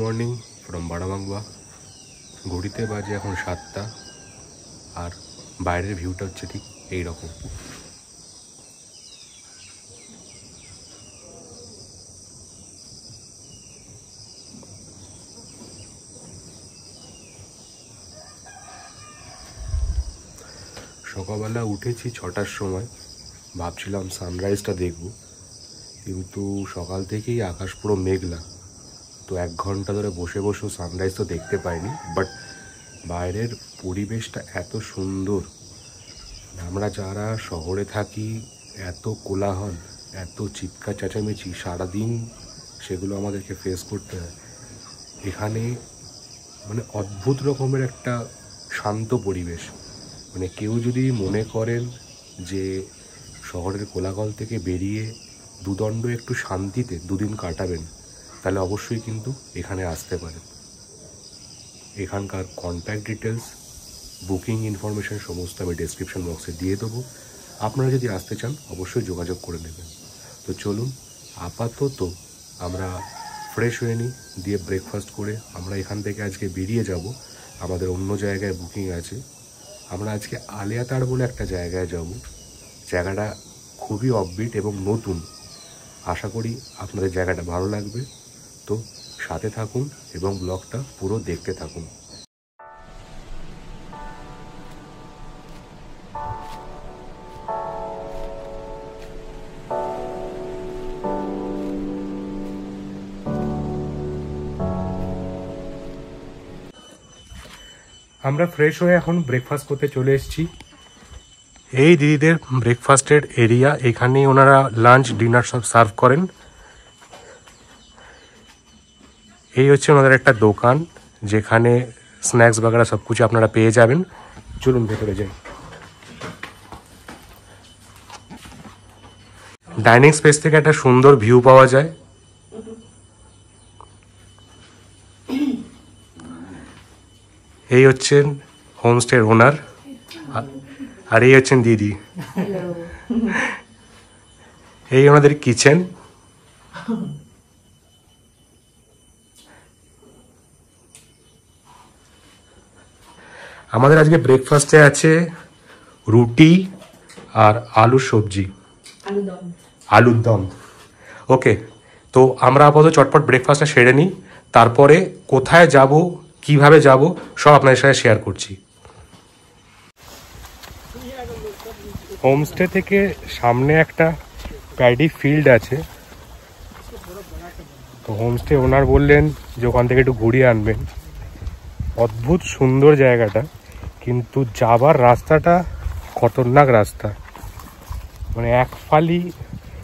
Morning from বাড়াবাংবা। ঘড়িতে বাজে এখন 7টা, আর বাইরের ভিউটা হচ্ছে ঠিক এই রকম। সকালবেলা উঠেছি 6টার সময়, ভাবছিলাম সানরাইজটা দেখব, কিন্তু সকাল থেকেই আকাশ পুরো মেঘলা, তো 1 ঘন্টা ধরে বসে বসেও সানরাইজ তো দেখতে পাইনি। বাট বাইরের পরিবেশটা এত সুন্দর। আমরা যারা শহরে থাকি, এত কোলাহল, এত চিৎকার চেঁচামেচি সারাদিন, সেগুলো আমাদেরকে ফেস করতে হয়। এখানে মানে অদ্ভুত রকমের একটা শান্ত পরিবেশ। মানে কেউ যদি মনে করেন যে শহরের কোলাহল থেকে বেরিয়ে দুদণ্ড একটু শান্তিতে দুদিন কাটাবেন, তাহলে অবশ্যই কিন্তু এখানে আসতে পারেন। এখানকার কন্ট্যাক্ট ডিটেলস, বুকিং ইনফরমেশন সমস্ত আমি ডেসক্রিপশন বক্সে দিয়ে দেবো। আপনারা যদি আসতে চান অবশ্যই যোগাযোগ করে নেবেন। তো চলুন, আপাতত আমরা ফ্রেশ হয়ে নিই, দিয়ে ব্রেকফাস্ট করে আমরা এখান থেকে আজকে বেরিয়ে যাব। আমাদের অন্য জায়গায় বুকিং আছে। আমরা আজকে আলিয়াতাড় বলে একটা জায়গায় যাব। জায়গাটা খুবই অফবিট এবং নতুন। আশা করি আপনাদের জায়গাটা ভালো লাগবে। তো সাথে থাকুন এবং ব্লগটা পুরো দেখতে থাকুন। আমরা ফ্রেশ হয়ে এখন ব্রেকফাস্ট করতে চলে এসেছি। এই দিদিদের ব্রেকফাস্টের এরিয়া, এখানেই ওনারা লাঞ্চ ডিনার সব সার্ভ করেন। এই হচ্ছে ওনাদের একটা দোকান, যেখানে স্ন্যাক্স বাগেরা সব কিছু আপনারা পেয়ে যাবেন। চলুন ভেতরে যাই। ডাইনিং স্পেস থেকে একটা সুন্দর ভিউ পাওয়া যায়। এই হচ্ছেন হোমস্টের ওনার, আর এই হচ্ছেন দিদি। এই ওনাদের কিচেন। আমাদের আজকে ব্রেকফাস্টে আছে রুটি আর আলুর সবজি, আলুর দম। ওকে, তো আমরা আপাতত চটপট ব্রেকফাস্টটা সেরে নিই, তারপরে কোথায় যাব, কিভাবে যাব, সব আপনাদের সাথে শেয়ার করছি। হোমস্টে থেকে সামনে একটা প্যাডি ফিল্ড আছে, তো হোমস্টে ওনার বললেন যে ওখান থেকে একটু ঘুরিয়ে আনবেন। অদ্ভুত সুন্দর জায়গাটা, কিন্তু যাবার রাস্তাটা খতরনাক রাস্তা। মানে এক ফালি,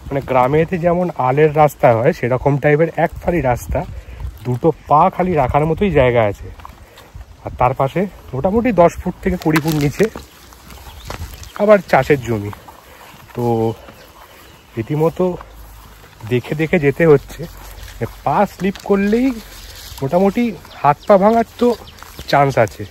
মানে গ্রামেতে যেমন আলের রাস্তা হয় সেরকম টাইপের এক ফালি রাস্তা, দুটো পা খালি রাখার মতোই জায়গা আছে। আর তার পাশে মোটামুটি 10 ফুট থেকে 20 ফুট নিচে আবার চাষের জমি। তো রীতিমতো দেখে দেখে যেতে হচ্ছে। পা স্লিপ করলেই মোটামুটি হাত পা ভাঙার তো চান্স আছে।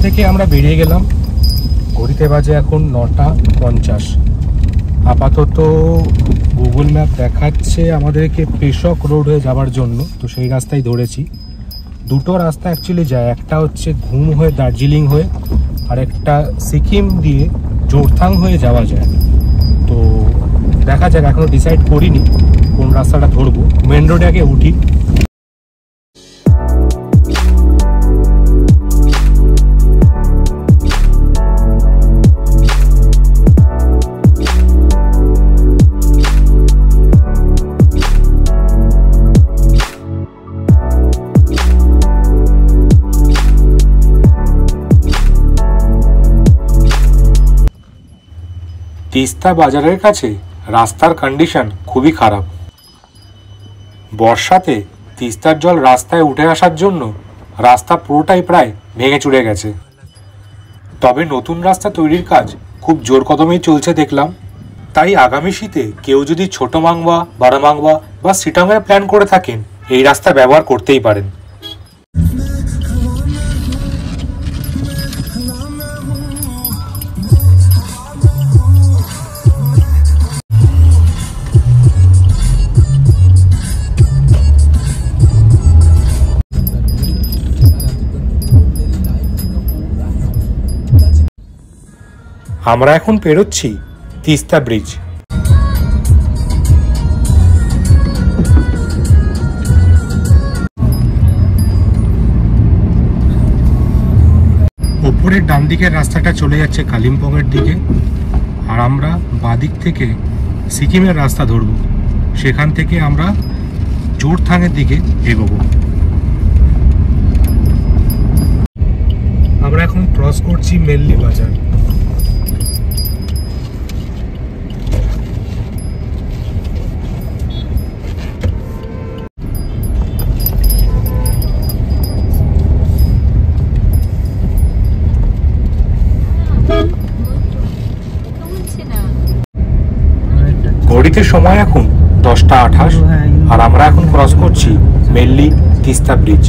থেকে আমরা বেরিয়ে গেলাম। ঘড়িতে বাজে এখন 9:50। আপাতত গুগল ম্যাপ দেখাচ্ছে আমাদেরকে পেশক রোড হয়ে যাওয়ার জন্য, তো সেই রাস্তায় ধরেছি। দুটো রাস্তা অ্যাকচুয়ালি যায়, একটা হচ্ছে ঘুম হয়ে দার্জিলিং হয়ে, আর একটা সিকিম দিয়ে জোরথাং হয়ে যাওয়া যায়। তো দেখা যাক, এখনও ডিসাইড করিনি কোন রাস্তাটা ধরবো। মেন রোডে আগে উঠি। তিস্তা বাজারের কাছে রাস্তার কন্ডিশন খুবই খারাপ। বর্ষাতে তিস্তার জল রাস্তায় উঠে আসার জন্য রাস্তা পুরোটাই প্রায় ভেঙে চুরে গেছে। তবে নতুন রাস্তা তৈরির কাজ খুব জোর কদমেই চলছে দেখলাম। তাই আগামী শীতে কেউ যদি ছোট মাংবা, বড় মাংবা বা সিটংয়ের প্ল্যান করে থাকেন, এই রাস্তা ব্যবহার করতেই পারেন। আমরা এখন পেরোচ্ছি তিস্তা ব্রিজ। ওপরের ডান দিকের রাস্তাটা চলে যাচ্ছে কালিম্পংয়ের দিকে, আর আমরা বাদিক থেকে সিকিমের রাস্তা ধরব। সেখান থেকে আমরা জোরথাংয়ের দিকে এগোবো। আমরা এখন ক্রস করছি মেল্লি বাজার। ঘড়িতে সময় এখন 10:28, আর আমরা এখন ক্রস করছি মেল্লি তিস্তা ব্রিজ।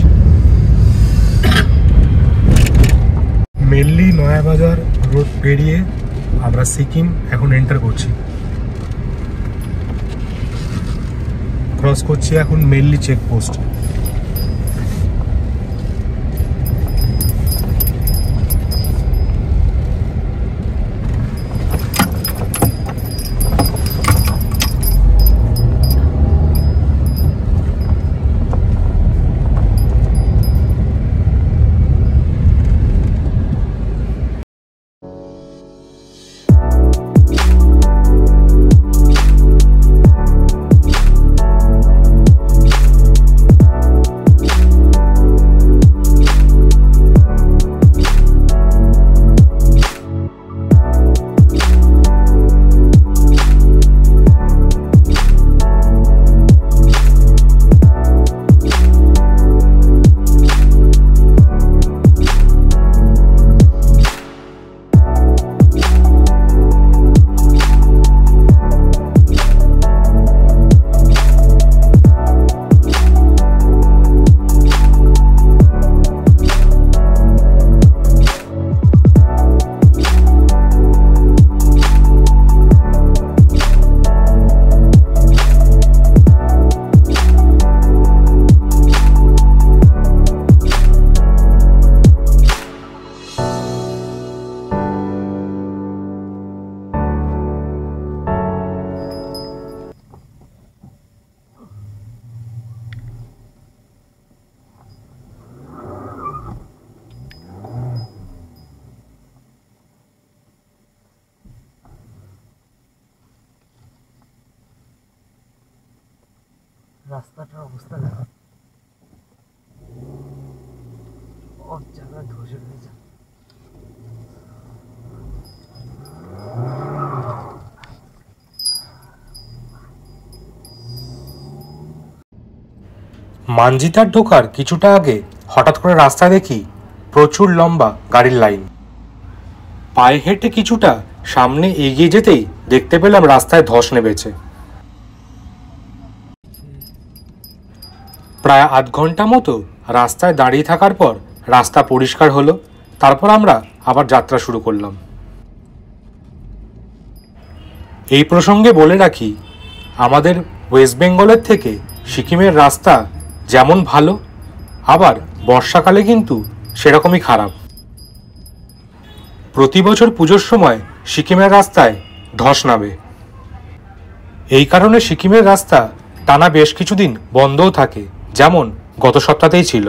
মেল্লি নয়াবাজার রোড পেরিয়ে আমরা সিকিম এখন এন্টার করছি। ক্রস করছি এখন মেল্লি চেকপোস্ট। রাস্তাটার অবস্থা দেখো, সব জায়গায় ধসে গেছে। মানজিতার ঢোকার কিছুটা আগে হঠাৎ করে রাস্তায় দেখি প্রচুর লম্বা গাড়ির লাইন। পায়ে হেঁটে কিছুটা সামনে এগিয়ে যেতেই দেখতে পেলাম রাস্তায় ধস নেমেছে। প্রায় আধ ঘন্টা মতো রাস্তায় দাঁড়িয়ে থাকার পর রাস্তা পরিষ্কার হলো। তারপর আমরা আবার যাত্রা শুরু করলাম। এই প্রসঙ্গে বলে রাখি, আমাদের ওয়েস্ট বেঙ্গলের থেকে সিকিমের রাস্তা যেমন ভালো, আবার বর্ষাকালে কিন্তু সেরকমই খারাপ। প্রতি বছর পুজোর সময় সিকিমের রাস্তায় ধস নামে। এই কারণে সিকিমের রাস্তা টানা বেশ কিছুদিন বন্ধও থাকে, যেমন গত সপ্তাহেই ছিল।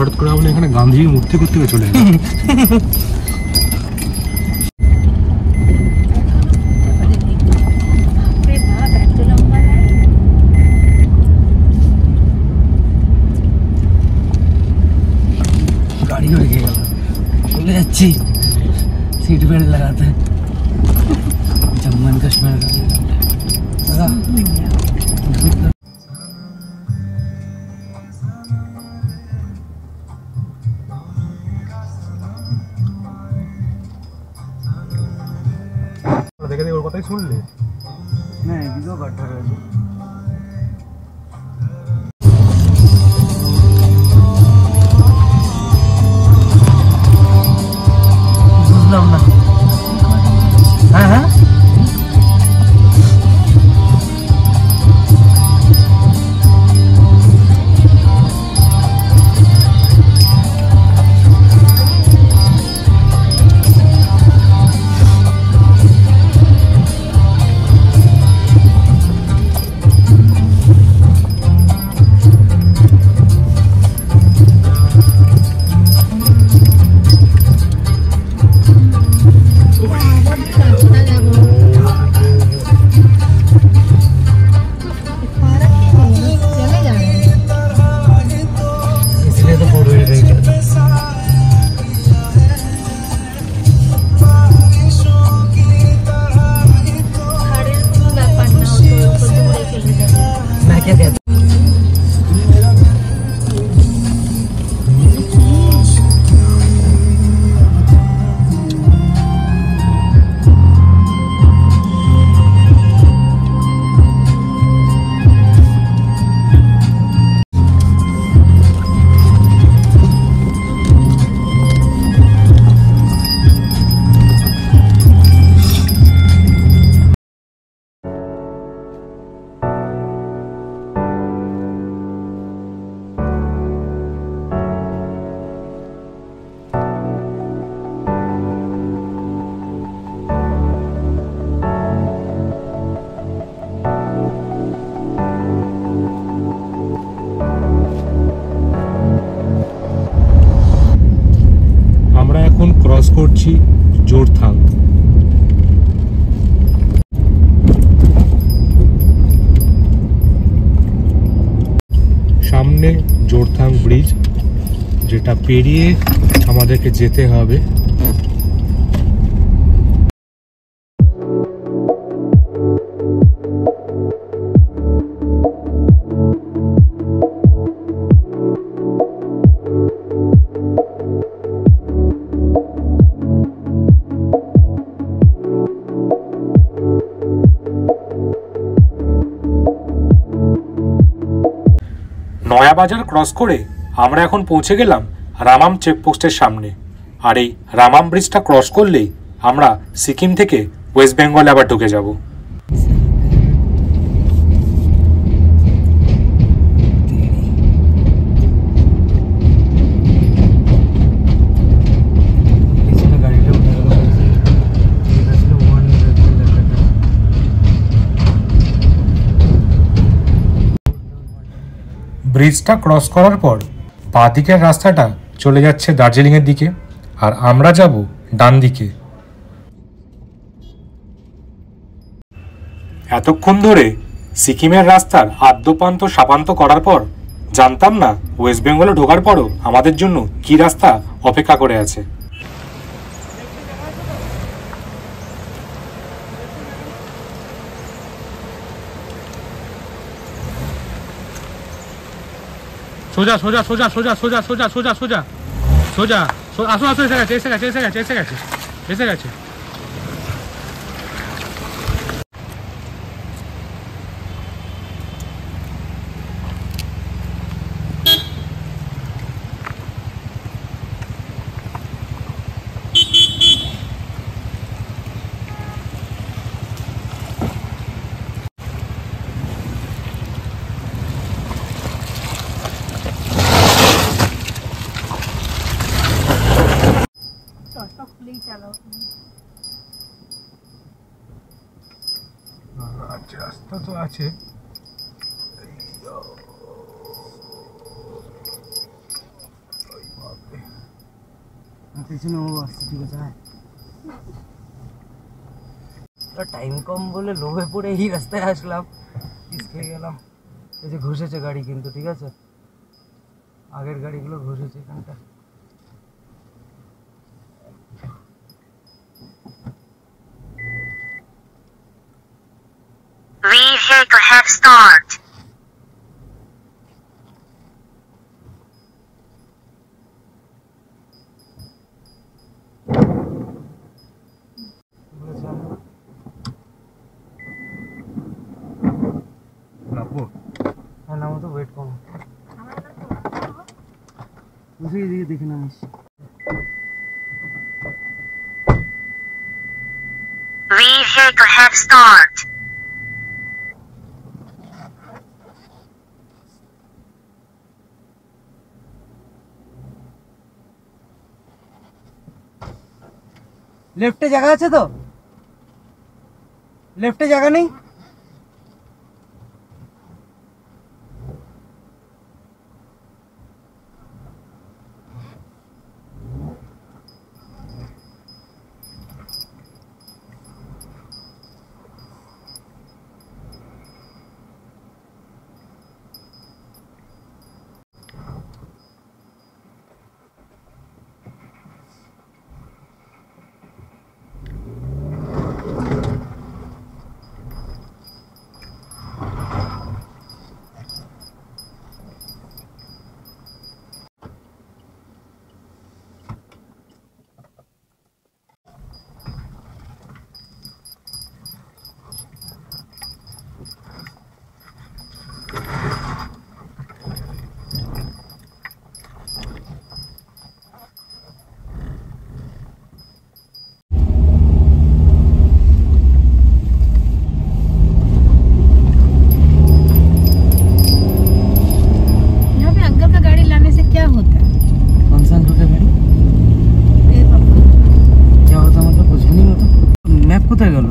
হঠাৎ করে আপনি এখানে গান্ধীর মূর্তি করতে চলে গেলেন। गाड़ी उड़ गई चले जाচ্ছি सीट बेल्ट लगाते जम्मू एंड कश्मीर का দেখে ওর কথাই শুনলে না এদিকেও কাটা রয়েছে বুঝলাম না হ্যাঁ হ্যাঁ ক্রস করছি জোরথাং। সামনে জোরথাং ব্রিজ, যেটা পেরিয়ে আমাদেরকে যেতে হবে নয়া বাজার ক্রস করে আমরা এখন পৌঁছে গেলাম রামাম চেকপোস্টের সামনে। আর এই রামাম ব্রিজটা ক্রস করলেই আমরা সিকিম থেকে ওয়েস্ট বেঙ্গলে আবার ঢুকে যাব। ব্রিজটা ক্রস করার পর বাঁ দিকের রাস্তাটা চলে যাচ্ছে দার্জিলিংয়ের দিকে, আর আমরা যাব ডান দিকে। এতক্ষণ ধরে সিকিমের রাস্তার আদ্যপান্ত সাপান্ত করার পর জানতাম না ওয়েস্ট বেঙ্গলে ঢোকার পরও আমাদের জন্য কি রাস্তা অপেক্ষা করে আছে। সোজা সোজা সোজা সোজা সোজা সোজা সোজা সোজা সোজা আসো আসো, এসে গেছে এসে গেছে এসে গেছে এসে গেছে এসে গেছে। রাস্তা তো আছে, পিছনে ও আসছে, ঠিক আছে। টাইম কম বলে লোভে পড়ে এই রাস্তায় আসলাম, খেয়ে গেলাম। এই যে ঘষেছে গাড়ি, কিন্তু ঠিক আছে, আগের গাড়িগুলো ঘষেছে এখানটা। Vehicle have start. নামবো? হ্যাঁ নামো তো, ওয়েট করো, বুঝে এদিকে দেখে নামিস। Vehicle have start. লেফটে জায়গা আছে তো? লেফটে জায়গা নেই? কোথায় গেল?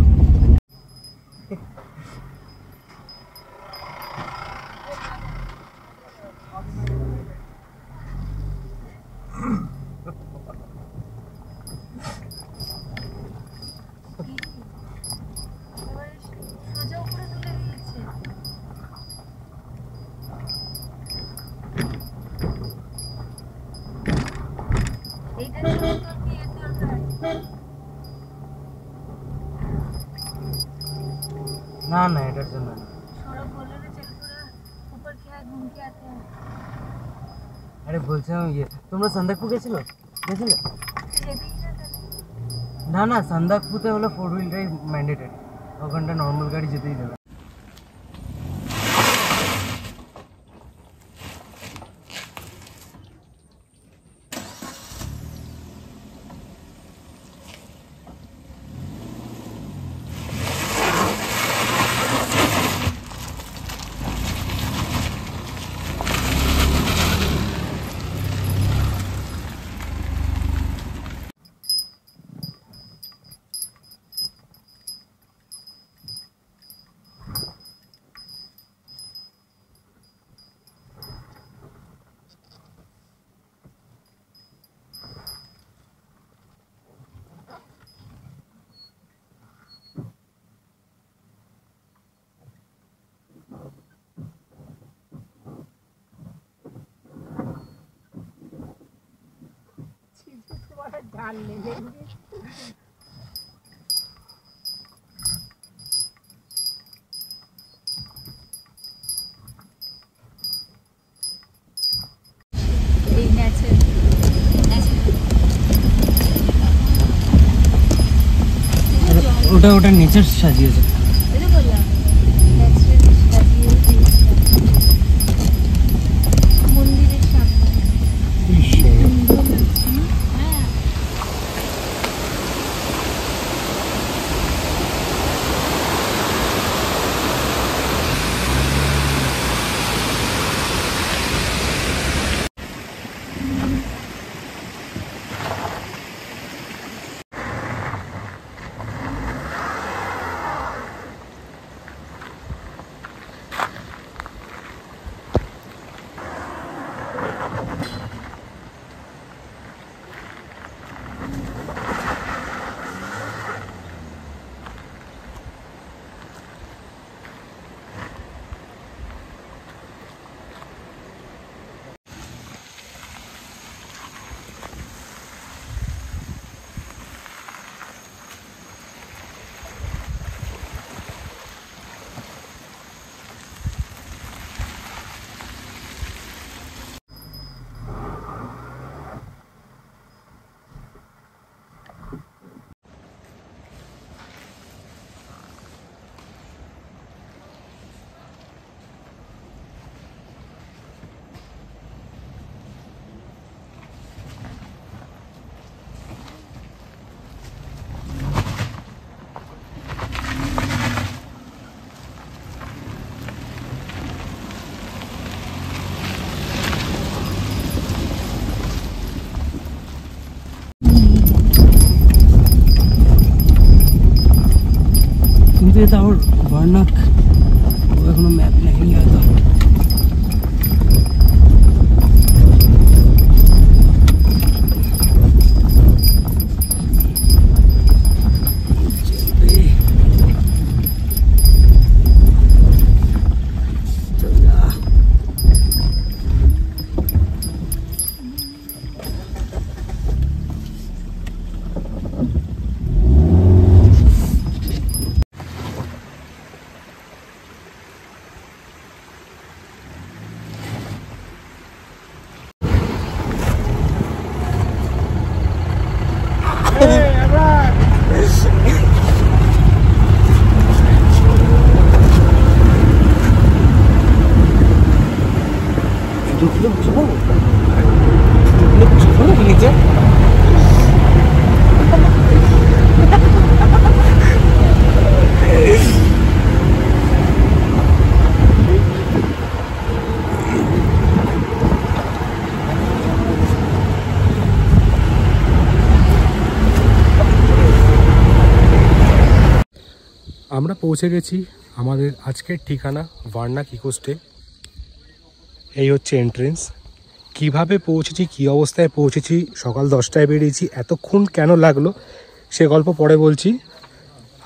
না না এটার জন্য না। আরে বলছিলাম ইয়ে, তোমরা সান্দাকপু গেছিলে? না না, সান্দাকপুতে হলো 4 হুইল ড্রাইভ ম্যান্ডেটেড, ওখানটা নর্মাল গাড়ি যেতেই দেবে। এই ন্যাচারাল ওটা নেচার সাজিয়েছে। এটা বললাম ন্যাচারাল সাজিয়ে দিয়েছে মন্দিরের সামনে। হ্যাঁ কিন্তু এটা আমার বার্নাক এখনো ম্যাপ নেয়নি হয়তো। আমরা পৌঁছে গেছি আমাদের আজকের ঠিকানা ভার্নাক ইকোস্টে। এই হচ্ছে এন্ট্রেন্স। কিভাবে পৌঁছেছি, কি অবস্থায় পৌঁছেছি, সকাল 10টায় বেরিয়েছি, এতক্ষণ কেন লাগলো সে গল্প পরে বলছি।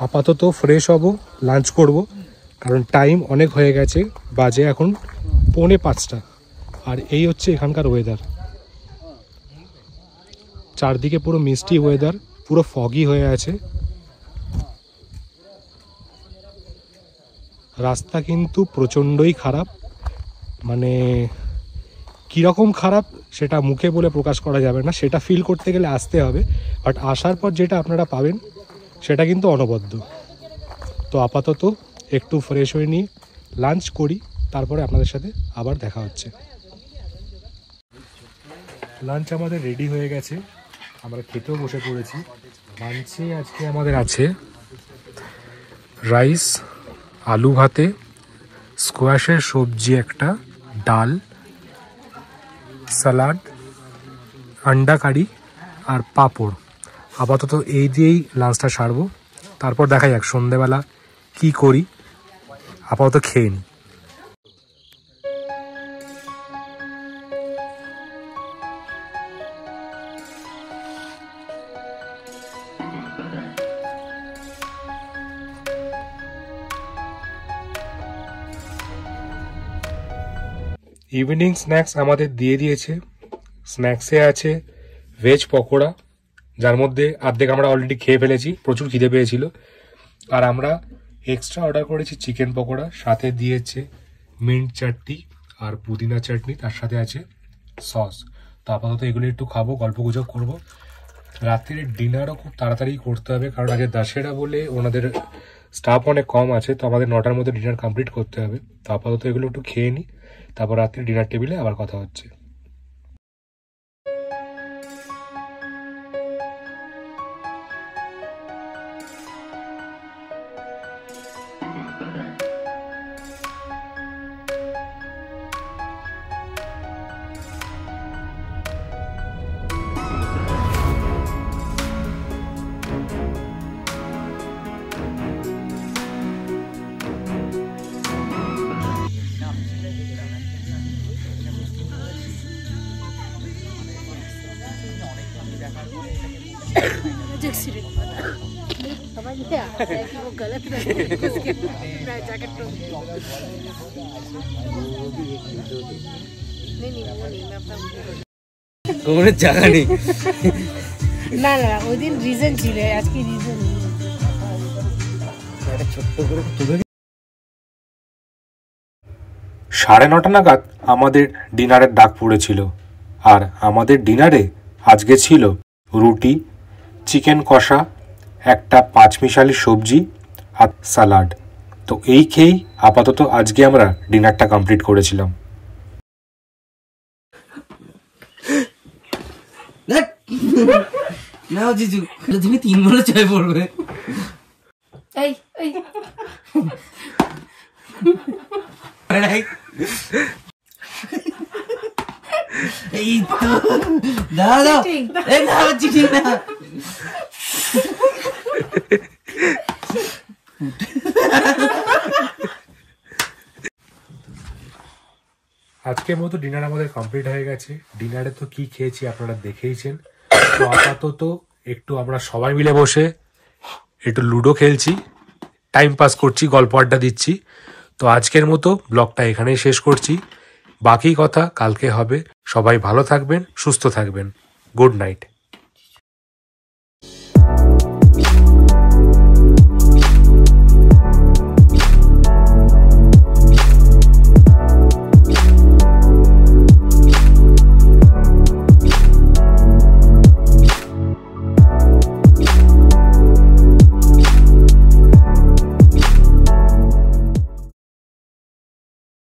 আপাতত ফ্রেশ হব, লাঞ্চ করব, কারণ টাইম অনেক হয়ে গেছে, বাজে এখন 4:45। আর এই হচ্ছে এখানকার ওয়েদার। চারদিকে পুরো মিষ্টি ওয়েদার, পুরো ফগি হয়ে আছে। রাস্তা কিন্তু প্রচণ্ডই খারাপ, মানে কীরকম খারাপ সেটা মুখে বলে প্রকাশ করা যাবে না, সেটা ফিল করতে গেলে আসতে হবে। বাট আসার পর যেটা আপনারা পাবেন সেটা কিন্তু অনবদ্য। তো আপাতত একটু ফ্রেশ হয়ে নিয়ে লাঞ্চ করি, তারপরে আপনাদের সাথে আবার দেখা হচ্ছে। লাঞ্চ আমাদের রেডি হয়ে গেছে, আমরা খেতেও বসে পড়েছি। লাঞ্চে আজকে আমাদের আছে রাইস, আলু ভাতে, স্কোয়াশের সবজি একটা, ডাল, স্যালাড, আন্ডা কারি আর পাঁপড়। আপাতত এই দিয়েই লাঞ্চটা সারবো, তারপর দেখা যাক সন্ধেবেলা কি করি। আপাতত খেয়ে নিই। ইভিনিং স্ন্যাক্স আমাদের দিয়ে দিয়েছে। স্ন্যাক্সে আছে ভেজ পকোড়া, যার মধ্যে অর্ধেক আমরা অলরেডি খেয়ে ফেলেছি, প্রচুর খিদে পেয়েছিল। আর আমরা এক্সট্রা অর্ডার করেছি চিকেন পকোড়া, সাথে দিয়েছে মিন্ট চাটনি আর পুদিনা চাটনি, তার সাথে আছে সস। তো আপাতত এগুলো একটু খাবো, গল্প গুজব করবো। রাত্রির ডিনারও খুব তাড়াতাড়ি করতে হবে, কারণ আগে দাশেরা বলে ওনাদের স্টাফ অনেক কম আছে, তো আমাদের 9টার মধ্যে ডিনার কমপ্লিট করতে হবে। তো আপাতত এগুলো একটু খেয়ে নিই, তারপর রাত্রি ডিনার টেবিলে আবার কথা হচ্ছে। ঘুমের জায়গা নেই। না না ওই দিন রিজন ছিল, আজকে রিজন একটা ছোট্ট করে তুলে 9:30 নাগাদ আমাদের ডিনারের ডাক পড়েছিল। আর আমাদের ডিনারে আজকে ছিল রুটি, চিকেন কষা, একটা 5 সবজি আর স্যালাড। তো এই খেয়েই আপাতত আজকে আমরা ডিনারটা কমপ্লিট করেছিলাম। না জিজু, তুমি 3 বলে 6 পড়বে। এই এই এই তো দাদা, এই না চিঠি না। আজকের মতো ডিনার আমাদের কমপ্লিট হয়ে গেছে। ডিনারে তো কি খেয়েছি আপনারা দেখেইছেন। তো আপাতত একটু আমরা সবাই মিলে বসে একটু লুডো খেলছি, টাইম পাস করছি, গল্প আড্ডা দিচ্ছি। তো আজকের মতো ব্লগটা এখানেই শেষ করছি, বাকি কথা কালকে হবে। সবাই ভালো থাকবেন, সুস্থ থাকবেন। Good night.